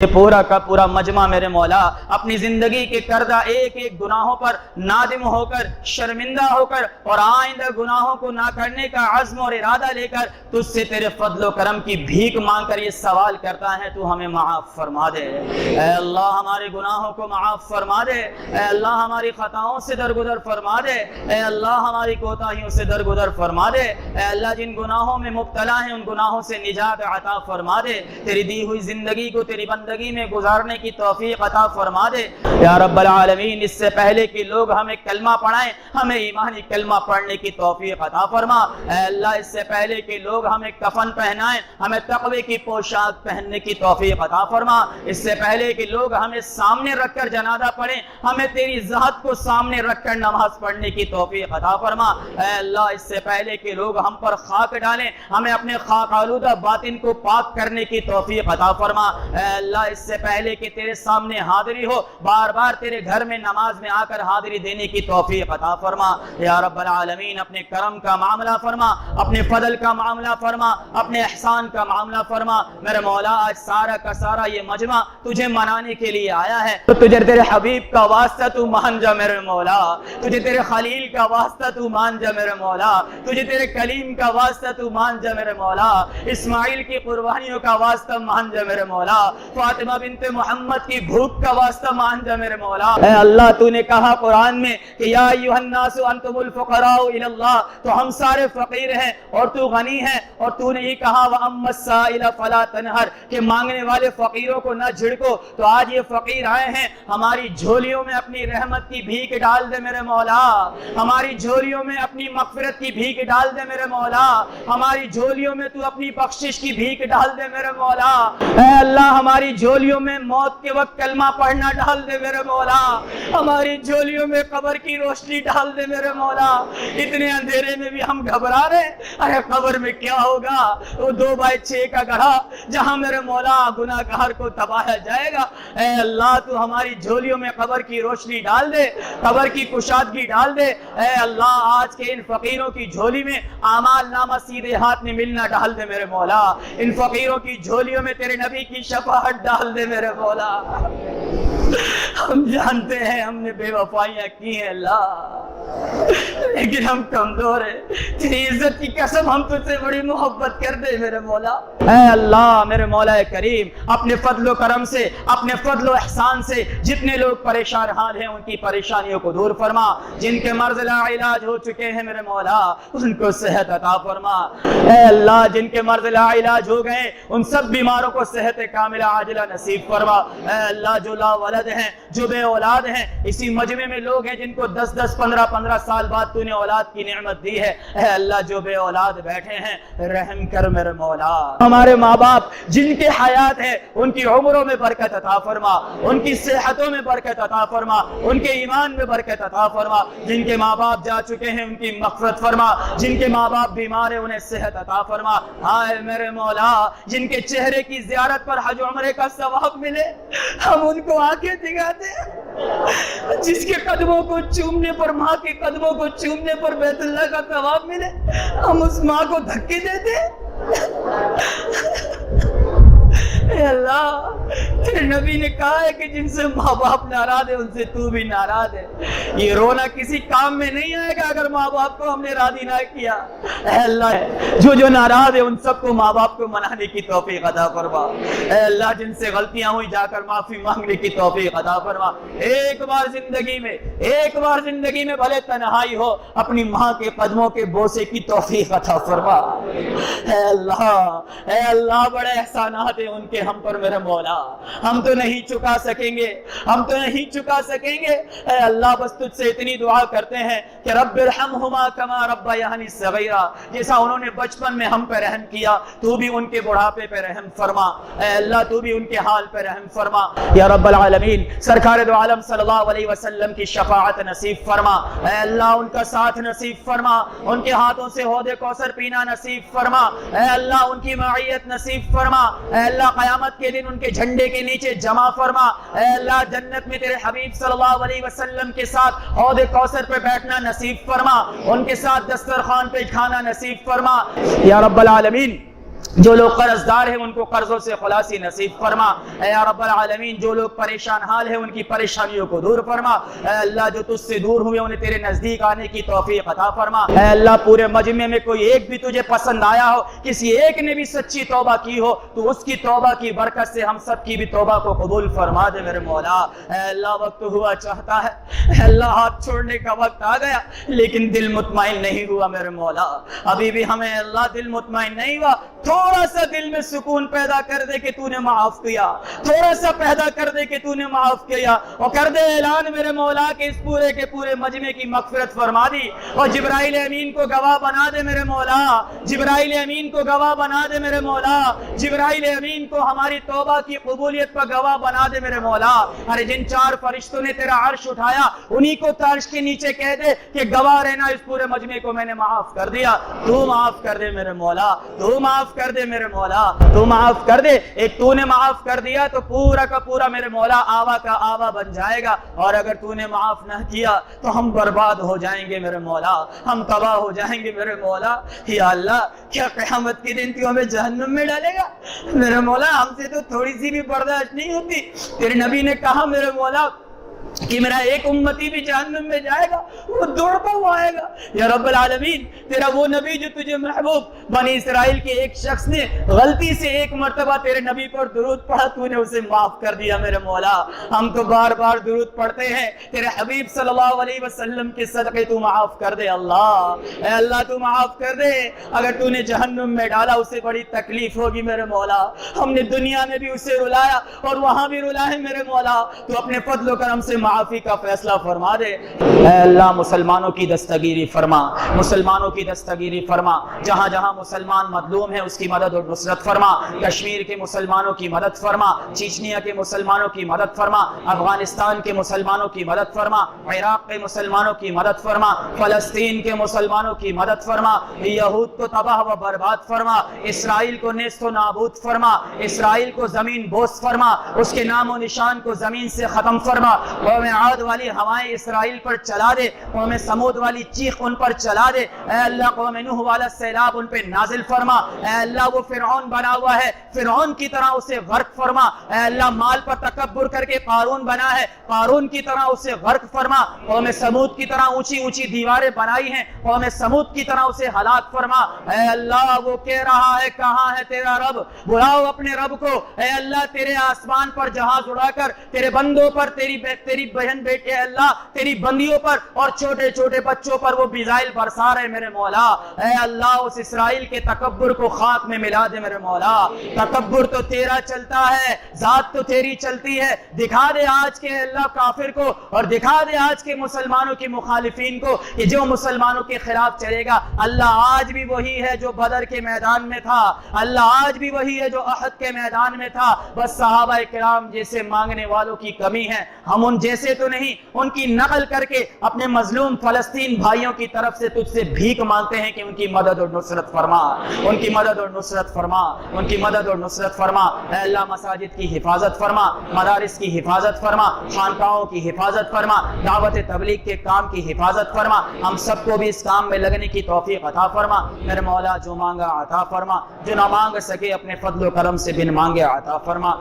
یہ پورا کا پورا مجمع میرے مولا اپنی زندگی کے کردہ ایک ایک گناہوں پر نادم ہو کر، شرمندہ ہو کر اور آئندہ گناہوں کو نہ کرنے کا عزم اور ارادہ لے کر تجھ سے تیرے فضل و کرم کی بھیک مانگ کر یہ سوال کرتا ہے، تو ہمیں معاف فرما دے اے اللہ، ہمارے گناہوں کو معاف فرما دے اے اللہ، ہماری خطاؤں سے درگزر فرما دے اے اللہ، ہماری کوتاہیوں سے درگزر فرما دے اے اللہ، جن گناہوں میں مبتلا ہیں ان گناہوں سے نجات عطا فرما دے، تیری دی ہوئی زندگی کو تیری زندگی میں گزارنے کی توفیق عطا فرما دے یا رب العالمین۔ اس سے پہلے کہ لوگ ہمیں کلمہ پڑھائیں، ہمیں ایمانی کلمہ پڑھنے کی توفیق عطا فرما اے اللہ۔ اس سے پہلے کہ لوگ ہمیں کفن پہنائیں، ہمیں تقوی کی پوشاک پہننے کی توفیق عطا فرما۔ اس سے پہلے کہ لوگ ہمیں سامنے رکھ کر جنازہ پڑھیں، ہمیں تیری ذات کو سامنے رکھ کر نماز پڑھنے کی توفیق عطا فرما اے اللہ۔ اس سے پہلے کہ لوگ ہم پر خاک ڈالیں، ہمیں اپنے خاک آلودہ باطن کو پاک کرنے کی توفیق عطا فرما اے اللہ۔ اس سے پہلے کہ تیرے سامنے حاضری ہو، بار بار تیرے گھر میں نماز میں آ کر حاضری دینے کی توفیق عطا فرما یا رب العالمین۔ اپنے کرم کا معاملہ فرما، اپنے فضل کا معاملہ فرما، اپنے احسان کا معاملہ فرما میرے مولا۔ آج سارا کا سارا یہ مجمع تجھے منانے کے لیے آیا ہے، تو تجھے تیرے حبیب کا واسطہ تو مان جا میرے مولا، تجھے تیرے خلیل کا واسطہ تو مان جا میرے مولا، تجھے تیرے کلیم کا واسطہ تو مان جا میرے مولا، اسماعیل کی قربانیوں کا واسطہ مان جا میرے مولا، فاطمہ بنت محمد کی بھوک کا واسطہ مان جا میرے مولا اے اللہ۔ تو نے کہا قرآن میں کہ یا ایھا الناس انتم الفقراء الی اللہ، تو ہم سارے فقیر ہیں اور تو غنی ہے، اور تو نے یہ کہا واما السائل فلا تنہر، کہ مانگنے والے فقیروں کو نہ جھڑکو۔ تو آج یہ فقیر آئے ہیں، ہماری جھولیوں میں اپنی رحمت کی بھیک ڈال دے میرے مولا، ہماری جھولیوں میں اپنی مغفرت کی بھیک ڈال دے میرے مولا، ہماری جھولیوں میں تو اپنی بخشش کی بھیک ڈال دے میرے مولا اے اللہ۔ ہماری جھولیوں میں موت کے وقت کلمہ پڑھنا ڈال دے میرے مولا، ہماری جھولیوں میں قبر کی روشنی ڈال دے میرے مولا۔ اتنے اندھیرے میں بھی ہم گھبرا رہے، ارے قبر میں کیا ہوگا، وہ 2x6 کا گڑھا جہاں میرے مولا گناہ گار کو دبایا جائے گا اے اللہ۔ تو ہماری جھولیوں میں قبر کی روشنی ڈال دے، قبر کی کشادگی ڈال دے اے اللہ۔ آج کے ان فقیروں کی جھولی میں اعمال نامہ سیدھے ہاتھ میں ملنا ڈال دے میرے مولا، ان فقیروں کی جھولیوں میں تیرے نبی کی شفاعت ڈال دے میرے مولا۔ ہم جانتے ہیں ہم نے بے وفائیاں کی ہیں اللہ، لیکن ہم کمزور ہیں، تیری عزت کی قسم ہم تجھ سے بڑی محبت کر دے میرے مولا اے اللہ۔ میرے مولا کریم، اپنے فضل و کرم سے، اپنے فضل و احسان سے جتنے لوگ پریشان حال ہیں ان کی پریشانیوں کو دور فرما، جن کے مرض لا علاج ہو چکے ہیں میرے مولا ان کو صحت عطا فرما اے اللہ۔ جن کے مرض لا علاج ہو گئے ان سب بیماروں کو صحت کاملہ عاجلہ نصیب فرما اے اللہ۔ جو لا ولد ہیں، جو بے اولاد ہیں، اسی مجمع میں لوگ ہیں جن کو 10 15 سال بعد تو نے اولاد کی نعمت دی ہے اے اللہ۔ جو بے اولاد بیٹھے ہیں رحم کر میرے مولا۔ ہمارے ماں باپ جن کے حیات ہے ان کی عمروں میں برکت عطا فرما، ان کی صحتوں میں برکت عطا فرما، ان کے ایمان میں برکت عطا فرما۔ جن کے ماں باپ جا چکے ہیں ان کی مغفرت فرما، جن کے ماں باپ بیمار ہیں انہیں صحت عطا فرما ہائے میرے مولا۔ جن کے چہرے کی زیارت پر حج عمرے کا ثواب ملے ہم ان کو آنکھیں دکھا دیں، جس کے قدموں کو چومنے پر، ماں کے قدموں کو چومنے پر بیت اللہ کا ثواب ملے ہم اس ماں کو دھکے دے دیں اے اللہ۔ تیرے نبی نے کہا ہے کہ جن سے ماں باپ ناراض ہے ان سے تو بھی ناراض ہے۔ یہ رونا کسی کام میں نہیں آئے گا اگر ماں باپ کو ہم نے راضی نہ کیا اے اللہ۔ جو ناراض ہے ان سب کو ماں باپ کو منانے کی توفیق عطا فرما اے اللہ۔ جن سے غلطیاں ہوئی جا کر معافی مانگنے کی توفیق عطا فرما۔ ایک بار زندگی میں بھلے تنہائی ہو اپنی ماں کے قدموں کے بوسے کی توفیق عطا فرما اے اللہ۔ اے اللہ بڑے احسانات ہیں ان کے ہم پر میرے مولا، ہم تو نہیں چکا سکیں گے اے اللہ۔ بس تجھ سے اتنی دعا کرتے ہیں کہ رب ارحمہما کما ربیانی صغیرا، جیسا انہوں نے بچپن میں ہم پہ رحم کیا تو بھی ان کے بڑھاپے پہ رحم فرما اے اللہ، تو بھی ان کے حال پہ رحم فرما یا رب العالمین۔ سرکار دو عالم صلی اللہ علیہ وسلم کی شفاعت نصیب فرما اے اللہ، ان کا ساتھ نصیب فرما، ان کے ہاتھوں سے حوض کوثر پینا نصیب فرما اے اللہ، ان کی معیت نصیب فرما اے اللہ۔ قیامت کے دن ان کے جھنڈے کے نیچے جمع فرما اے اللہ۔ جنت میں تیرے حبیب صلی اللہ علیہ وسلم کے ساتھ حوض کوثر پہ بیٹھنا نصیب فرما، ان کے ساتھ دسترخوان پہ کھانا نصیب فرما یا رب العالمین۔ جو لوگ قرض دار ہیں ان کو قرضوں سے خلاصی نصیب فرما اے رب العالمین، جو لوگ پریشان حال ہیں ان کی پریشانیوں کو دور فرما اے اللہ، جو تجھ سے دور ہوئے انہیں تیرے نزدیک آنے کی توفیق عطا فرما اے اللہ، پورے مجمع میں کوئی ایک بھی تجھے پسند آیا ہو، کسی ایک نے بھی سچی توبہ کی ہو تو اس کی توبہ کی برکت سے ہم سب کی بھی توبہ کو قبول فرما دے میرے مولا اے اللہ۔ وقت ہوا چاہتا ہے اے اللہ، ہاتھ چھوڑنے کا وقت آ گیا لیکن دل مطمئن نہیں ہوا میرے مولا، ابھی بھی ہمیں اللہ دل مطمئن نہیں ہوا، تھوڑا سا دل میں سکون پیدا کر دے کہ تو نے معاف کیا، تھوڑا سا پیدا کر دے کہ تو نے معاف کیا، اور کر دے اعلان میرے مولا کہ اس پورے کے پورے مجمع کی مغفرت فرما دی، اور جبرائیل امین کو گواہ بنا دے میرے مولا، جبرائیل امین کو گواہ بنا دے میرے مولا، جبرائیل امین کو ہماری توبہ کی قبولیت پر گواہ بنا دے میرے مولا۔ ارے جن 4 فرشتوں نے تیرا عرش اٹھایا انہی کو عرش کے نیچے کہہ دے کہ گواہ رہنا اس پورے مجمع کو میں نے معاف کر دیا، تو معاف کر دے میرے مولا، تو معاف کر دے میرے مولا، تو معاف کر دے۔ ایک تو نے معاف کر دیا تو پورا کا پورا میرے مولا آوا کا آوا بن جائے گا، اور اگر تو نے معاف نہ کیا تو ہم برباد ہو جائیں گے میرے مولا، ہم تباہ ہو جائیں گے میرے مولا۔ یا اللہ، کیا قیامت کے دن تو ہمیں جہنم میں ڈالے گا میرے مولا؟ ہم سے تو تھوڑی سی بھی برداشت نہیں ہوتی۔ تیرے نبی نے کہا میرے مولا کہ میرا ایک امتی بھی جہنم میں جائے گا وہ دوڑتا ہوا آئے گا۔ یا رب العالمین، تیرا وہ نبی جو تجھے محبوب، بنی اسرائیل کے ایک شخص نے غلطی سے ایک مرتبہ تیرے نبی پر درود پڑھا، تو نے اسے معاف کر دیا میرے مولا۔ ہم تو بار بار درود پڑھتے ہیں، تیرے حبیب صلی اللہ علیہ وسلم کے صدقے تو معاف کر دے اللہ، اے اللہ تو معاف کر دے۔ اگر تو نے جہنم میں ڈالا اسے بڑی تکلیف ہوگی میرے مولا، ہم نے دنیا میں بھی اسے رلایا اور وہاں بھی رلائے میرے مولا، تو اپنے فضل و کرم سے معافی کا فیصلہ فرما دے اے اللہ۔ مسلمانوں کی دستگیری فرما، مسلمانوں کی دستگیری فرما، جہاں جہاں مسلمان مظلوم ہیں اس کی مدد اور نصرت فرما، کشمیر کے مسلمانوں کی مدد فرما، چیچنیا کے مسلمانوں کی مدد فرما، افغانستان کے مسلمانوں کی مدد فرما، عراق کے مسلمانوں کی مدد فرما، فلسطین کے مسلمانوں کی مدد فرما، یہود کو تباہ و برباد فرما، اسرائیل کو نیست و نابود فرما، اسرائیل کو زمین بوس فرما، اس کے نام و نشان کو زمین سے ختم فرما۔ قوم عاد والی ہوائیں اسرائیل پر چلا دے، قوم سمود والی چیخ ان پر چلا دے اے اللہ، قوم نوح والا سیلاب ان پہ نازل فرما اے اللہ۔ وہ فرعون بنا ہوا ہے، فرعون کی طرح اسے غرق فرما اے اللہ۔ مال پر تکبر کر کے قارون بنا ہے، قارون کی طرح اسے غرق فرما۔ قوم سمود کی طرح اونچی اونچی دیواریں بنائی ہیں، قوم سمود کی طرح اسے ہلاک فرما اے اللہ۔ وہ کہہ رہا ہے کہاں ہے تیرا رب؟ بلاؤ اپنے رب کو اے اللہ۔ تیرے آسمان پر جہاز اڑا کر تیرے بندوں پر، تیری بہن بیٹے اللہ، تیری بندیوں پر اور چھوٹے چھوٹے بچوں پر وہ میزائل برسا رہے میرے مولا اے اللہ۔ اس اسرائیل کے تکبر کو خاک میں ملا دے میرے مولا۔ تکبر تو تیرا چلتا ہے، ذات تو تیری چلتی ہے۔ دکھا دے آج کے اللہ کافر کو، اور دکھا دے آج کے مسلمانوں کے مخالفین کو کہ جو مسلمانوں کے خلاف چلے گا اللہ آج بھی وہی ہے جو بدر کے میدان میں تھا، اللہ آج بھی وہی ہے جو احد کے میدان میں تھا۔ بس صحابہ کرام جیسے مانگنے والوں کی کمی ہے، ہم ان جیسے تو نہیں، ان کی نقل کر کے اپنے مظلوم فلسطین بھائیوں کی طرف سے تجھ سے بھیک مانگتے ہیں کہ ان کی مدد اور نصرت فرما، ان کی مدد اور نصرت فرما، ان کی مدد اور نصرت فرما اے اللہ۔ مساجد کی حفاظت فرما، مدارس کی حفاظت فرما، خانقاہوں کی حفاظت فرما، دعوت تبلیغ کے کام کی حفاظت فرما۔ ہم سب کو بھی اس کام میں لگنے کی توفیق عطا فرما میرے مولا۔ جو مانگا عطا فرما، جو نہ مانگ سکے اپنے فضل و کرم سے بن مانگے عطا فرما